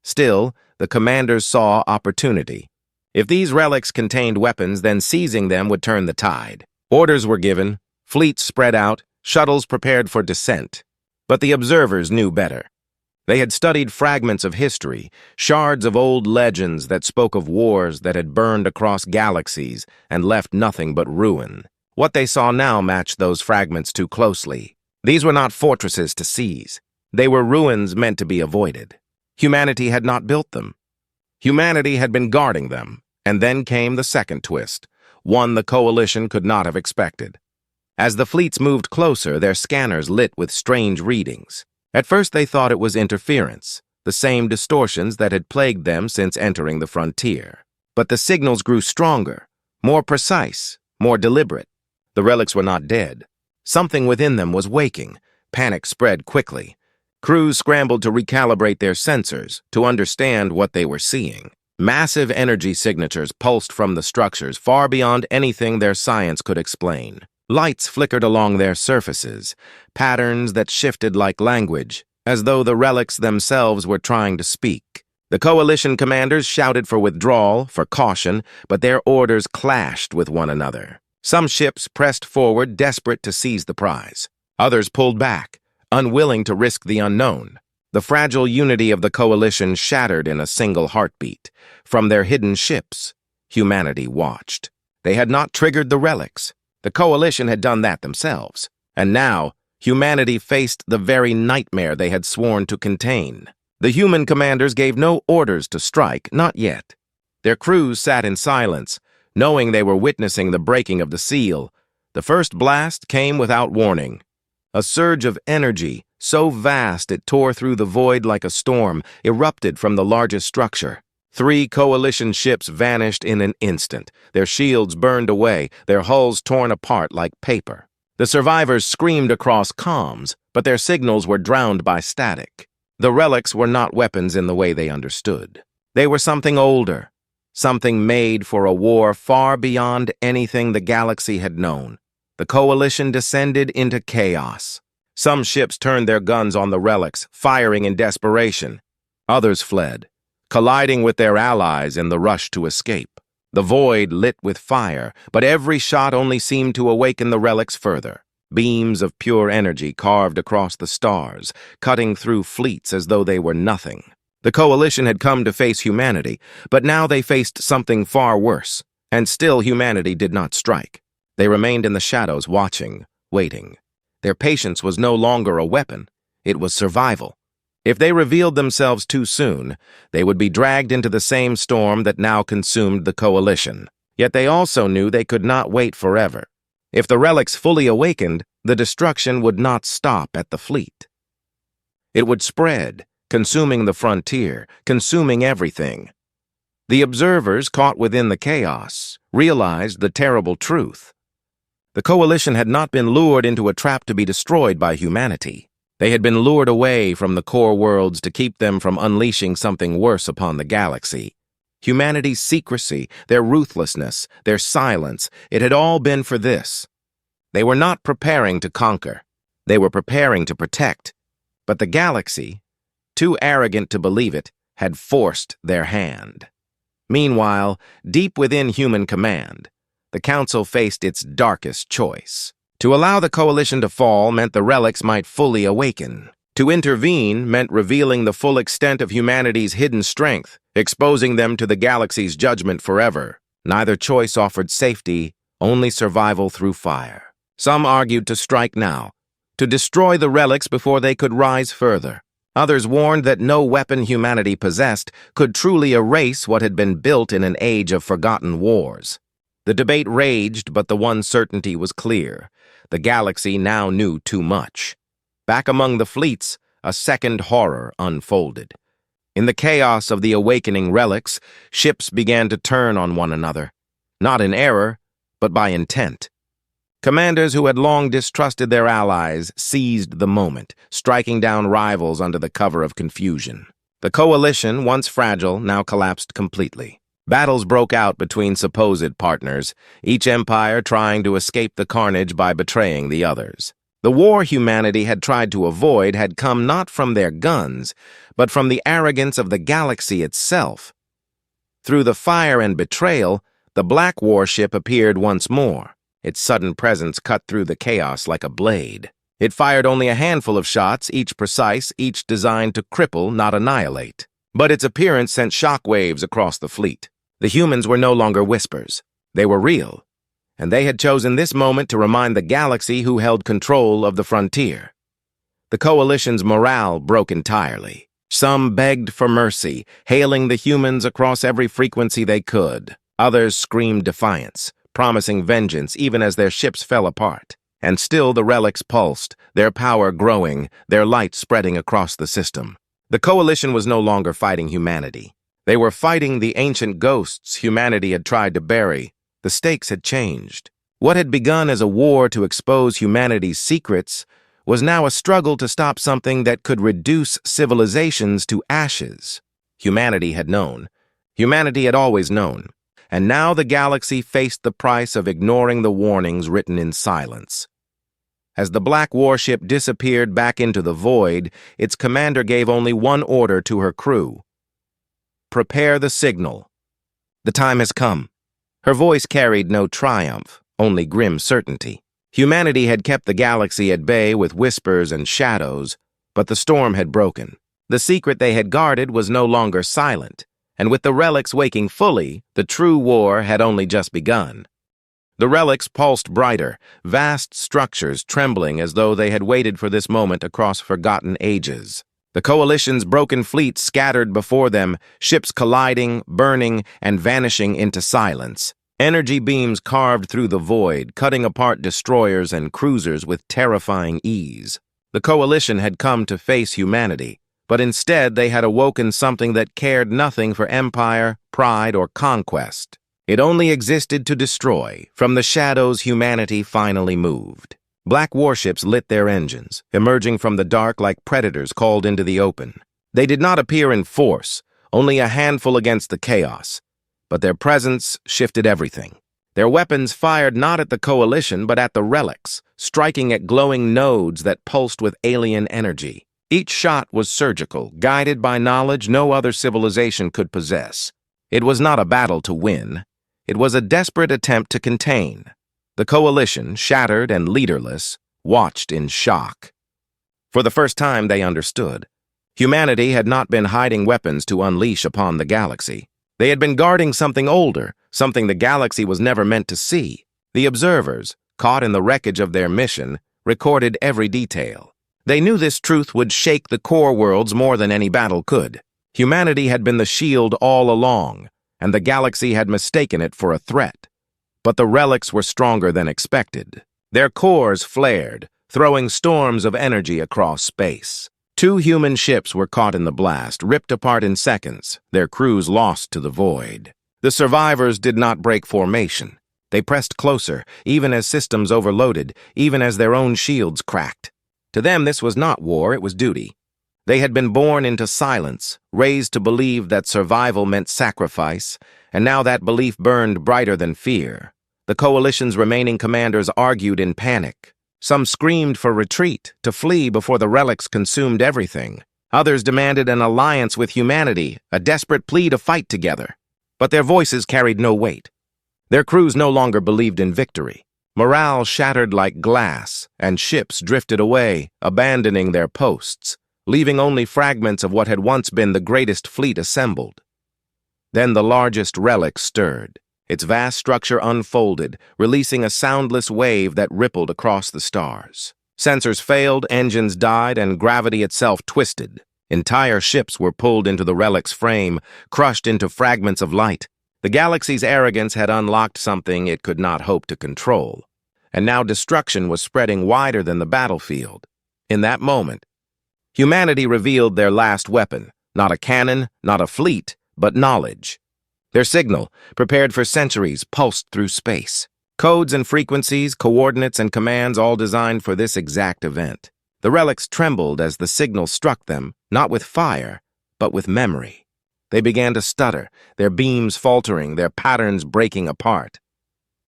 Speaker 1: Still, the commanders saw opportunity. If these relics contained weapons, then seizing them would turn the tide. Orders were given, fleets spread out, shuttles prepared for descent. But the observers knew better. They had studied fragments of history, shards of old legends that spoke of wars that had burned across galaxies and left nothing but ruin. What they saw now matched those fragments too closely. These were not fortresses to seize. They were ruins meant to be avoided. Humanity had not built them. Humanity had been guarding them. And then came the second twist, one the coalition could not have expected. As the fleets moved closer, their scanners lit with strange readings. At first they thought it was interference, the same distortions that had plagued them since entering the frontier. But the signals grew stronger, more precise, more deliberate. The relics were not dead. Something within them was waking. Panic spread quickly. Crews scrambled to recalibrate their sensors, to understand what they were seeing. Massive energy signatures pulsed from the structures far beyond anything their science could explain. Lights flickered along their surfaces, patterns that shifted like language, as though the relics themselves were trying to speak. The coalition commanders shouted for withdrawal, for caution, but their orders clashed with one another. Some ships pressed forward, desperate to seize the prize. Others pulled back, unwilling to risk the unknown. The fragile unity of the coalition shattered in a single heartbeat. From their hidden ships, humanity watched. They had not triggered the relics. The coalition had done that themselves. And now, humanity faced the very nightmare they had sworn to contain. The human commanders gave no orders to strike, not yet. Their crews sat in silence, knowing they were witnessing the breaking of the seal. The first blast came without warning. A surge of energy, so vast it tore through the void like a storm, erupted from the largest structure. 3 coalition ships vanished in an instant, their shields burned away, their hulls torn apart like paper. The survivors screamed across comms, but their signals were drowned by static. The relics were not weapons in the way they understood. They were something older, something made for a war far beyond anything the galaxy had known. The coalition descended into chaos. Some ships turned their guns on the relics, firing in desperation. Others fled, colliding with their allies in the rush to escape. The void lit with fire, but every shot only seemed to awaken the relics further. Beams of pure energy carved across the stars, cutting through fleets as though they were nothing. The coalition had come to face humanity, but now they faced something far worse, and still humanity did not strike. They remained in the shadows, watching, waiting. Their patience was no longer a weapon, it was survival. If they revealed themselves too soon, they would be dragged into the same storm that now consumed the coalition. Yet they also knew they could not wait forever. If the relics fully awakened, the destruction would not stop at the fleet. It would spread, consuming the frontier, consuming everything. The observers, caught within the chaos, realized the terrible truth. The coalition had not been lured into a trap to be destroyed by humanity. They had been lured away from the core worlds to keep them from unleashing something worse upon the galaxy. Humanity's secrecy, their ruthlessness, their silence, it had all been for this. They were not preparing to conquer. They were preparing to protect. But the galaxy, too arrogant to believe it, had forced their hand. Meanwhile, deep within human command, the Council faced its darkest choice. To allow the coalition to fall meant the relics might fully awaken. To intervene meant revealing the full extent of humanity's hidden strength, exposing them to the galaxy's judgment forever. Neither choice offered safety, only survival through fire. Some argued to strike now, to destroy the relics before they could rise further. Others warned that no weapon humanity possessed could truly erase what had been built in an age of forgotten wars. The debate raged, but the one certainty was clear. The galaxy now knew too much. Back among the fleets, a second horror unfolded. In the chaos of the awakening relics, ships began to turn on one another, not in error, but by intent. Commanders who had long distrusted their allies seized the moment, striking down rivals under the cover of confusion. The coalition, once fragile, now collapsed completely. Battles broke out between supposed partners, each empire trying to escape the carnage by betraying the others. The war humanity had tried to avoid had come not from their guns, but from the arrogance of the galaxy itself. Through the fire and betrayal, the Black warship appeared once more. Its sudden presence cut through the chaos like a blade. It fired only a handful of shots, each precise, each designed to cripple, not annihilate. But its appearance sent shockwaves across the fleet. The humans were no longer whispers. They were real. And they had chosen this moment to remind the galaxy who held control of the frontier. The coalition's morale broke entirely. Some begged for mercy, hailing the humans across every frequency they could. Others screamed defiance, promising vengeance even as their ships fell apart. And still the relics pulsed, their power growing, their light spreading across the system. The coalition was no longer fighting humanity. They were fighting the ancient ghosts humanity had tried to bury. The stakes had changed. What had begun as a war to expose humanity's secrets was now a struggle to stop something that could reduce civilizations to ashes. Humanity had known. Humanity had always known. And now the galaxy faced the price of ignoring the warnings written in silence. As the Black warship disappeared back into the void, its commander gave only one order to her crew. Prepare the signal. The time has come. Her voice carried no triumph, only grim certainty. Humanity had kept the galaxy at bay with whispers and shadows, but the storm had broken. The secret they had guarded was no longer silent, and with the relics waking fully, the true war had only just begun. The relics pulsed brighter, vast structures trembling as though they had waited for this moment across forgotten ages. The coalition's broken fleet scattered before them, ships colliding, burning, and vanishing into silence. Energy beams carved through the void, cutting apart destroyers and cruisers with terrifying ease. The Coalition had come to face humanity, but instead they had awoken something that cared nothing for empire, pride, or conquest. It only existed to destroy. From the shadows, humanity finally moved. Black warships lit their engines, emerging from the dark like predators called into the open. They did not appear in force, only a handful against the chaos. But their presence shifted everything. Their weapons fired not at the Coalition, but at the relics, striking at glowing nodes that pulsed with alien energy. Each shot was surgical, guided by knowledge no other civilization could possess. It was not a battle to win. It was a desperate attempt to contain. The Coalition, shattered and leaderless, watched in shock. For the first time, they understood. Humanity had not been hiding weapons to unleash upon the galaxy. They had been guarding something older, something the galaxy was never meant to see. The observers, caught in the wreckage of their mission, recorded every detail. They knew this truth would shake the core worlds more than any battle could. Humanity had been the shield all along, and the galaxy had mistaken it for a threat. But the relics were stronger than expected. Their cores flared, throwing storms of energy across space. 2 human ships were caught in the blast, ripped apart in seconds, their crews lost to the void. The survivors did not break formation. They pressed closer, even as systems overloaded, even as their own shields cracked. To them, this was not war, it was duty. They had been born into silence, raised to believe that survival meant sacrifice, and now that belief burned brighter than fear. The Coalition's remaining commanders argued in panic. Some screamed for retreat, to flee before the relics consumed everything. Others demanded an alliance with humanity, a desperate plea to fight together. But their voices carried no weight. Their crews no longer believed in victory. Morale shattered like glass, and ships drifted away, abandoning their posts, leaving only fragments of what had once been the greatest fleet assembled. Then the largest relic stirred. Its vast structure unfolded, releasing a soundless wave that rippled across the stars. Sensors failed, engines died, and gravity itself twisted. Entire ships were pulled into the relic's frame, crushed into fragments of light. The galaxy's arrogance had unlocked something it could not hope to control. And now destruction was spreading wider than the battlefield. In that moment, humanity revealed their last weapon, not a cannon, not a fleet, but knowledge. Their signal, prepared for centuries, pulsed through space. Codes and frequencies, coordinates and commands all designed for this exact event. The relics trembled as the signal struck them, not with fire, but with memory. They began to stutter, their beams faltering, their patterns breaking apart.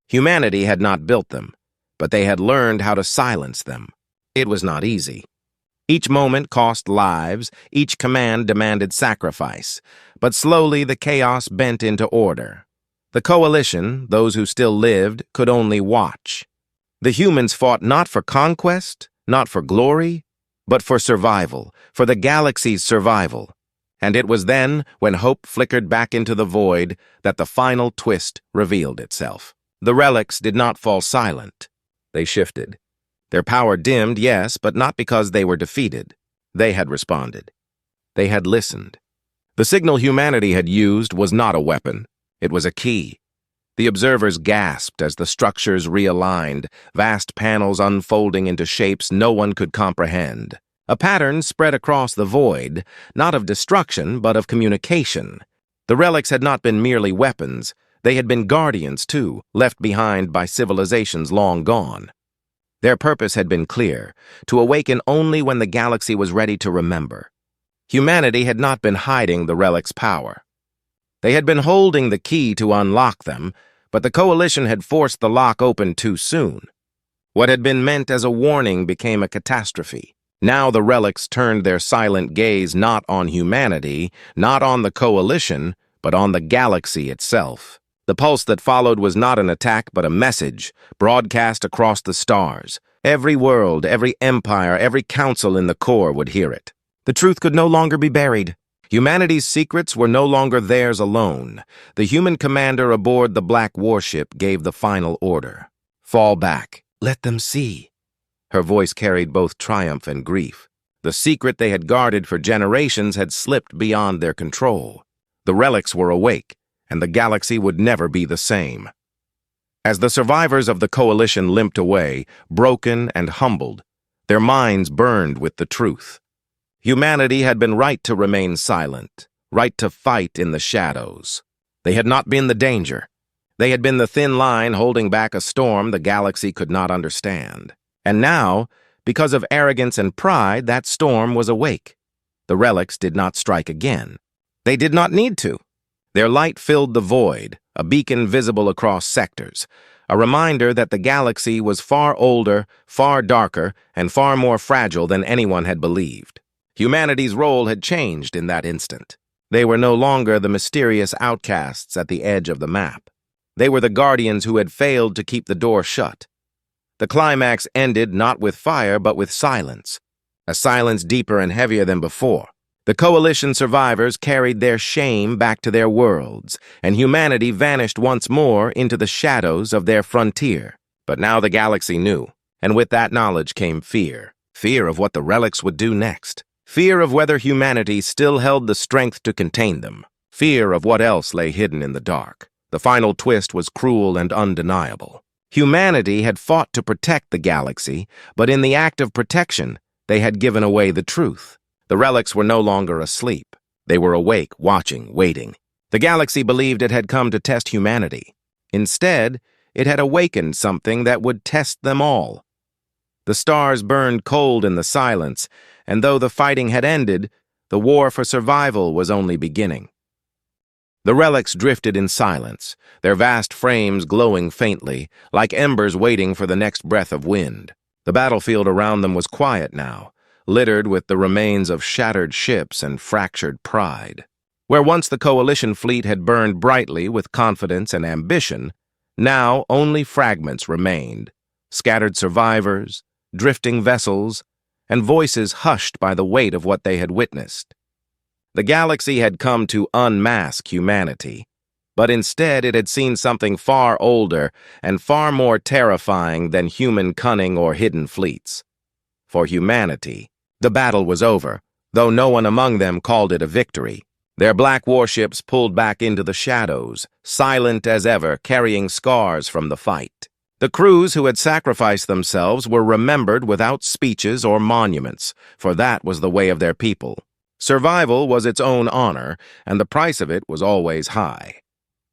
Speaker 1: Humanity had not built them, but they had learned how to silence them. It was not easy. Each moment cost lives, each command demanded sacrifice, but slowly the chaos bent into order. The Coalition, those who still lived, could only watch. The humans fought not for conquest, not for glory, but for survival, for the galaxy's survival. And it was then, when hope flickered back into the void, that the final twist revealed itself. The relics did not fall silent. They shifted. Their power dimmed, yes, but not because they were defeated. They had responded. They had listened. The signal humanity had used was not a weapon. It was a key. The observers gasped as the structures realigned, vast panels unfolding into shapes no one could comprehend. A pattern spread across the void, not of destruction, but of communication. The relics had not been merely weapons. They had been guardians, too, left behind by civilizations long gone. Their purpose had been clear, to awaken only when the galaxy was ready to remember. Humanity had not been hiding the relic's power. They had been holding the key to unlock them, but the Coalition had forced the lock open too soon. What had been meant as a warning became a catastrophe. Now the relics turned their silent gaze not on humanity, not on the Coalition, but on the galaxy itself. The pulse that followed was not an attack, but a message, broadcast across the stars. Every world, every empire, every council in the core would hear it. The truth could no longer be buried. Humanity's secrets were no longer theirs alone. The human commander aboard the Black warship gave the final order. Fall back. Let them see. Her voice carried both triumph and grief. The secret they had guarded for generations had slipped beyond their control. The relics were awake, and the galaxy would never be the same. As the survivors of the coalition limped away, broken and humbled, their minds burned with the truth. Humanity had been right to remain silent, right to fight in the shadows. They had not been the danger. They had been the thin line holding back a storm the galaxy could not understand. And now, because of arrogance and pride, that storm was awake. The relics did not strike again. They did not need to. Their light filled the void, a beacon visible across sectors, a reminder that the galaxy was far older, far darker, and far more fragile than anyone had believed. Humanity's role had changed in that instant. They were no longer the mysterious outcasts at the edge of the map. They were the guardians who had failed to keep the door shut. The climax ended not with fire, but with silence, a silence deeper and heavier than before. The coalition survivors carried their shame back to their worlds, and humanity vanished once more into the shadows of their frontier. But now the galaxy knew, and with that knowledge came fear. Fear of what the relics would do next. Fear of whether humanity still held the strength to contain them. Fear of what else lay hidden in the dark. The final twist was cruel and undeniable. Humanity had fought to protect the galaxy, but in the act of protection, they had given away the truth. The relics were no longer asleep. They were awake, watching, waiting. The galaxy believed it had come to test humanity. Instead, it had awakened something that would test them all. The stars burned cold in the silence, and though the fighting had ended, the war for survival was only beginning. The relics drifted in silence, their vast frames glowing faintly, like embers waiting for the next breath of wind. The battlefield around them was quiet now, littered with the remains of shattered ships and fractured pride. Where once the coalition fleet had burned brightly with confidence and ambition, now only fragments remained, scattered survivors, drifting vessels, and voices hushed by the weight of what they had witnessed. The galaxy had come to unmask humanity, but instead it had seen something far older and far more terrifying than human cunning or hidden fleets. For humanity, the battle was over, though no one among them called it a victory. Their black warships pulled back into the shadows, silent as ever, carrying scars from the fight. The crews who had sacrificed themselves were remembered without speeches or monuments, for that was the way of their people. Survival was its own honor, and the price of it was always high.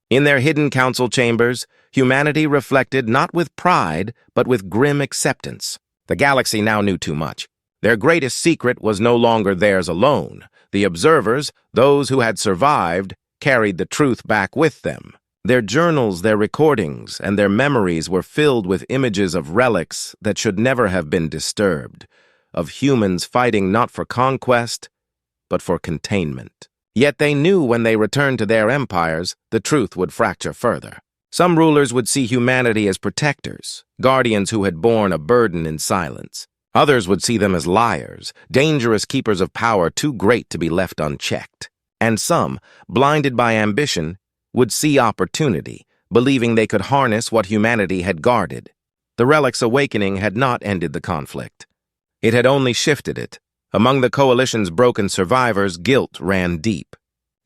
Speaker 1: In their hidden council chambers, humanity reflected not with pride, but with grim acceptance. The galaxy now knew too much. Their greatest secret was no longer theirs alone. The observers, those who had survived, carried the truth back with them. Their journals, their recordings, and their memories were filled with images of relics that should never have been disturbed, of humans fighting not for conquest, but for containment. Yet they knew when they returned to their empires, the truth would fracture further. Some rulers would see humanity as protectors, guardians who had borne a burden in silence. Others would see them as liars, dangerous keepers of power too great to be left unchecked. And some, blinded by ambition, would see opportunity, believing they could harness what humanity had guarded. The relic's awakening had not ended the conflict. It had only shifted it. Among the coalition's broken survivors, guilt ran deep.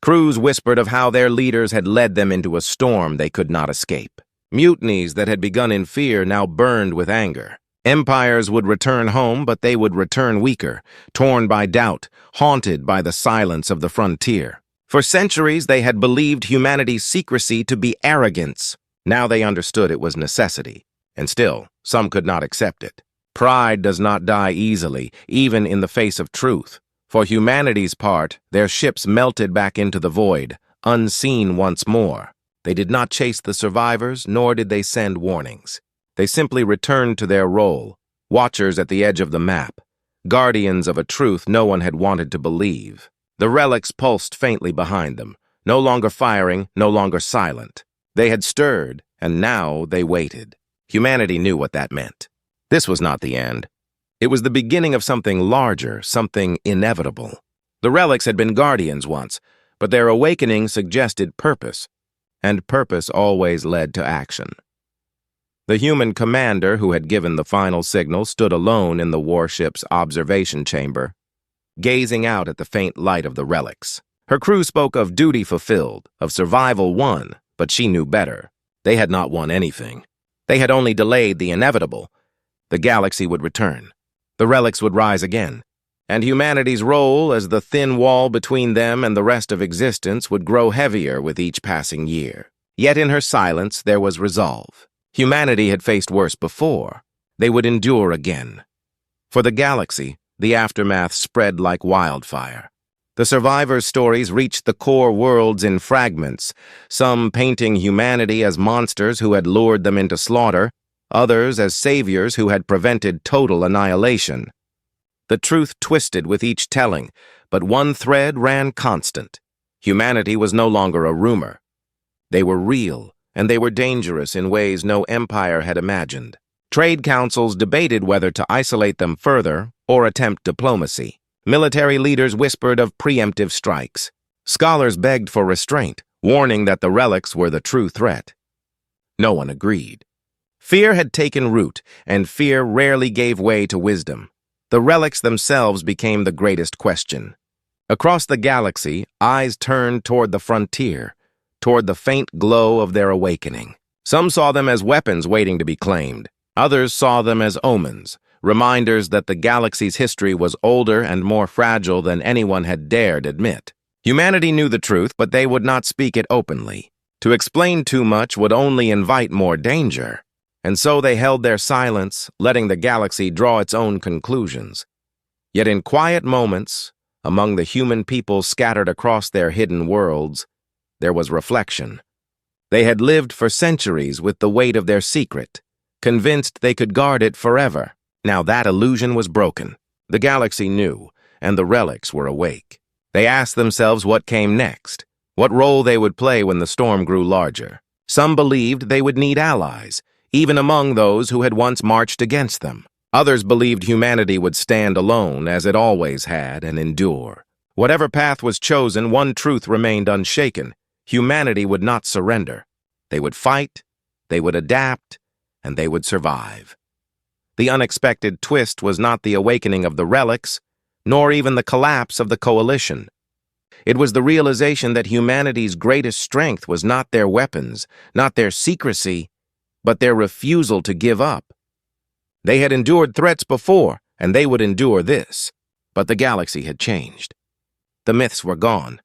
Speaker 1: Crews whispered of how their leaders had led them into a storm they could not escape. Mutinies that had begun in fear now burned with anger. Empires would return home, but they would return weaker, torn by doubt, haunted by the silence of the frontier. For centuries, they had believed humanity's secrecy to be arrogance. Now they understood it was necessity, and still, some could not accept it. Pride does not die easily, even in the face of truth. For humanity's part, their ships melted back into the void, unseen once more. They did not chase the survivors, nor did they send warnings. They simply returned to their role, watchers at the edge of the map, guardians of a truth no one had wanted to believe. The relics pulsed faintly behind them, no longer firing, no longer silent. They had stirred, and now they waited. Humanity knew what that meant. This was not the end. It was the beginning of something larger, something inevitable. The relics had been guardians once, but their awakening suggested purpose, and purpose always led to action. The human commander who had given the final signal stood alone in the warship's observation chamber, gazing out at the faint light of the relics. Her crew spoke of duty fulfilled, of survival won, but she knew better. They had not won anything. They had only delayed the inevitable. The galaxy would return. The relics would rise again. And humanity's role as the thin wall between them and the rest of existence would grow heavier with each passing year. Yet in her silence there was resolve. Humanity had faced worse before. They would endure again. For the galaxy, the aftermath spread like wildfire. The survivors' stories reached the core worlds in fragments, some painting humanity as monsters who had lured them into slaughter, others as saviors who had prevented total annihilation. The truth twisted with each telling, but one thread ran constant. Humanity was no longer a rumor. They were real, and they were dangerous in ways no empire had imagined. Trade councils debated whether to isolate them further or attempt diplomacy. Military leaders whispered of preemptive strikes. Scholars begged for restraint, warning that the relics were the true threat. No one agreed. Fear had taken root, and fear rarely gave way to wisdom. The relics themselves became the greatest question. Across the galaxy, eyes turned toward the frontier, toward the faint glow of their awakening. Some saw them as weapons waiting to be claimed. Others saw them as omens, reminders that the galaxy's history was older and more fragile than anyone had dared admit. Humanity knew the truth, but they would not speak it openly. To explain too much would only invite more danger. And so they held their silence, letting the galaxy draw its own conclusions. Yet in quiet moments, among the human people scattered across their hidden worlds, there was reflection. They had lived for centuries with the weight of their secret, convinced they could guard it forever. Now that illusion was broken. The galaxy knew, and the relics were awake. They asked themselves what came next, what role they would play when the storm grew larger. Some believed they would need allies, even among those who had once marched against them. Others believed humanity would stand alone, as it always had, and endure. Whatever path was chosen, one truth remained unshaken. Humanity would not surrender. They would fight, they would adapt, and they would survive. The unexpected twist was not the awakening of the relics, nor even the collapse of the coalition. It was the realization that humanity's greatest strength was not their weapons, not their secrecy, but their refusal to give up. They had endured threats before, and they would endure this. But the galaxy had changed. The myths were gone.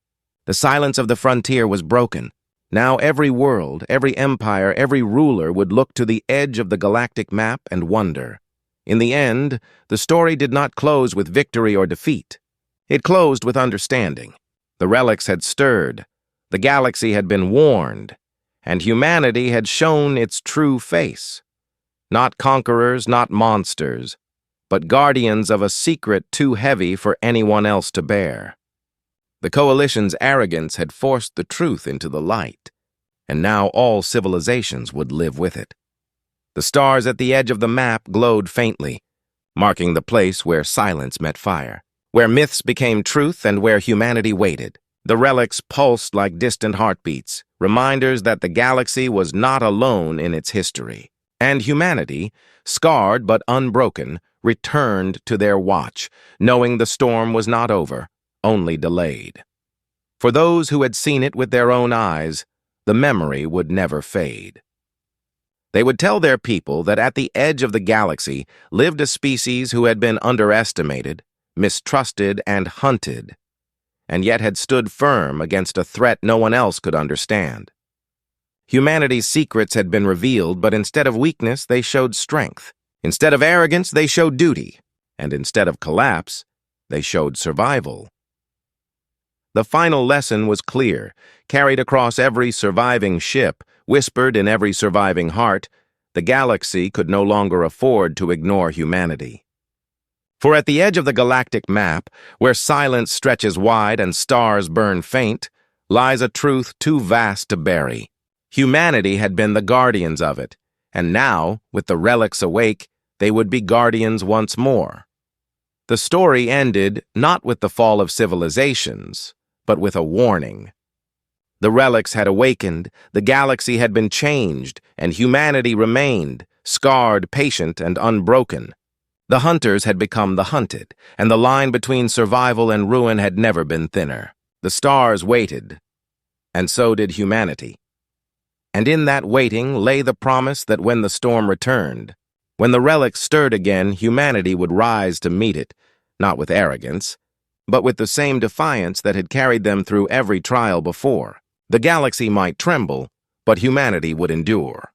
Speaker 1: The silence of the frontier was broken. Now every world, every empire, every ruler would look to the edge of the galactic map and wonder. In the end, the story did not close with victory or defeat. It closed with understanding. The relics had stirred. The galaxy had been warned. And humanity had shown its true face. Not conquerors, not monsters, but guardians of a secret too heavy for anyone else to bear. The coalition's arrogance had forced the truth into the light, and now all civilizations would live with it. The stars at the edge of the map glowed faintly, marking the place where silence met fire, where myths became truth and where humanity waited. The relics pulsed like distant heartbeats, reminders that the galaxy was not alone in its history. And humanity, scarred but unbroken, returned to their watch, knowing the storm was not over, only delayed. For those who had seen it with their own eyes, the memory would never fade. They would tell their people that at the edge of the galaxy lived a species who had been underestimated, mistrusted, and hunted, and yet had stood firm against a threat no one else could understand. Humanity's secrets had been revealed, but instead of weakness, they showed strength. Instead of arrogance, they showed duty. And instead of collapse, they showed survival. The final lesson was clear, carried across every surviving ship, whispered in every surviving heart. The galaxy could no longer afford to ignore humanity. For at the edge of the galactic map, where silence stretches wide and stars burn faint, lies a truth too vast to bury. Humanity had been the guardians of it, and now, with the relics awake, they would be guardians once more. The story ended not with the fall of civilizations, but with a warning. The relics had awakened, the galaxy had been changed, and humanity remained, scarred, patient, and unbroken. The hunters had become the hunted, and the line between survival and ruin had never been thinner. The stars waited, and so did humanity. And in that waiting lay the promise that when the storm returned, when the relics stirred again, humanity would rise to meet it, not with arrogance, but with the same defiance that had carried them through every trial before. The galaxy might tremble, but humanity would endure.